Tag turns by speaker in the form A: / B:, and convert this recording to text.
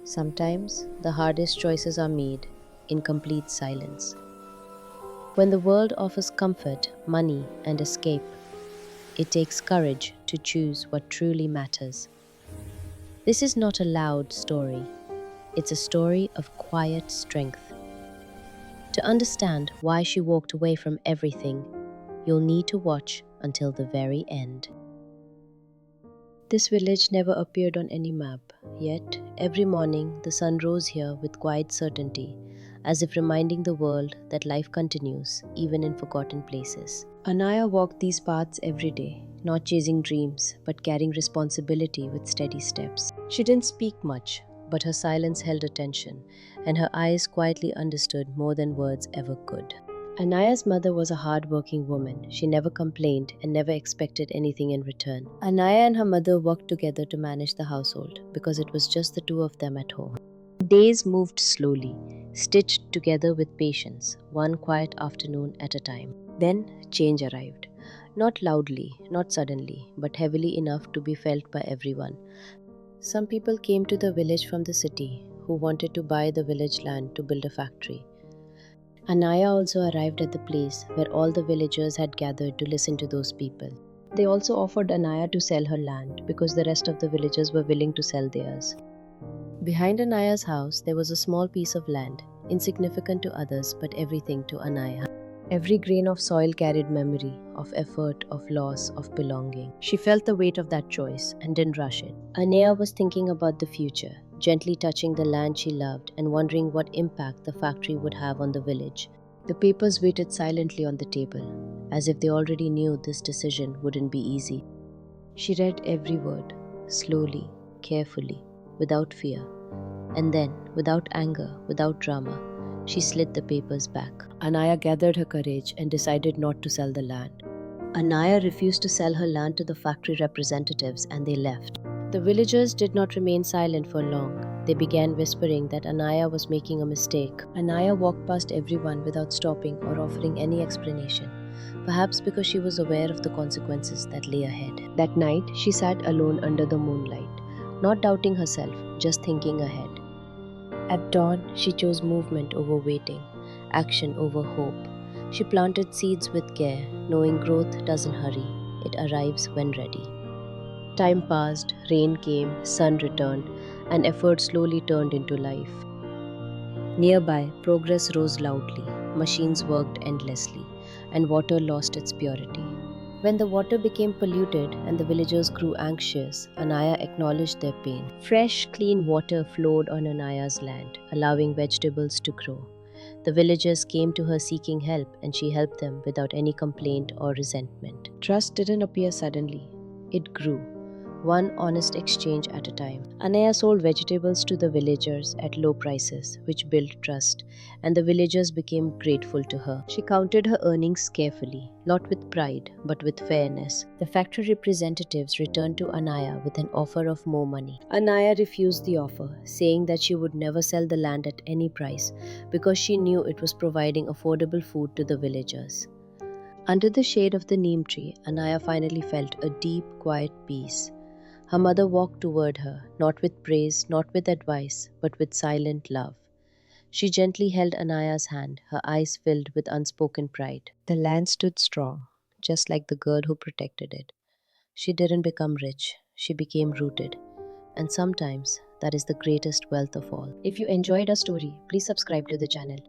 A: Sometimes the hardest choices are made in complete silence. When the world offers comfort, money, and escape, it takes courage to choose what truly matters. This is not a loud story, it's a story of quiet strength. To understand why she walked away from everything, you'll need to watch until the very end. This village never appeared on any map, yet every morning the sun rose here with quiet certainty, as if reminding the world that life continues even in forgotten places. Anaya walked these paths every day, not chasing dreams, but carrying responsibility with steady steps. She didn't speak much, but her silence held attention, and her eyes quietly understood more than words ever could. Anaya's mother was a hard-working woman. She never complained and never expected anything in return. Anaya and her mother worked together to manage the household because it was just the two of them at home. Days moved slowly, stitched together with patience, one quiet afternoon at a time. Then change arrived. Not loudly, not suddenly, but heavily enough to be felt by everyone. Some people came to the village from the city who wanted to buy the village land to build a factory. Anaya also arrived at the place where all the villagers had gathered to listen to those people. They also offered Anaya to sell her land because the rest of the villagers were willing to sell theirs. Behind Anaya's house, there was a small piece of land, insignificant to others but everything to Anaya. Every grain of soil carried memory, of effort, of loss, of belonging. She felt the weight of that choice and didn't rush it. Anaya was thinking about the future, gently touching the land she loved and wondering what impact the factory would have on the village. The papers waited silently on the table, as if they already knew this decision wouldn't be easy. She read every word, slowly, carefully, without fear. And then, without anger, without drama, she slid the papers back. Anaya gathered her courage and decided not to sell the land. Anaya refused to sell her land to the factory representatives and they left. The villagers did not remain silent for long. They began whispering that Anaya was making a mistake. Anaya walked past everyone without stopping or offering any explanation, perhaps because she was aware of the consequences that lay ahead. That night, she sat alone under the moonlight, not doubting herself, just thinking ahead. At dawn, she chose movement over waiting, action over hope. She planted seeds with care, knowing growth doesn't hurry, it arrives when ready. Time passed, rain came, sun returned, and effort slowly turned into life. Nearby, progress rose loudly, machines worked endlessly, and water lost its purity. When the water became polluted and the villagers grew anxious, Anaya acknowledged their pain. Fresh, clean water flowed on Anaya's land, allowing vegetables to grow. The villagers came to her seeking help, and she helped them without any complaint or resentment. Trust didn't appear suddenly, it grew, one honest exchange at a time. Anaya sold vegetables to the villagers at low prices, which built trust, and the villagers became grateful to her. She counted her earnings carefully, not with pride, but with fairness. The factory representatives returned to Anaya with an offer of more money. Anaya refused the offer, saying that she would never sell the land at any price because she knew it was providing affordable food to the villagers. Under the shade of the neem tree, Anaya finally felt a deep, quiet peace. Her mother walked toward her, not with praise, not with advice, but with silent love. She gently held Anaya's hand, her eyes filled with unspoken pride. The land stood strong, just like the girl who protected it. She didn't become rich, she became rooted. And sometimes that is the greatest wealth of all. If you enjoyed our story, please subscribe to the channel.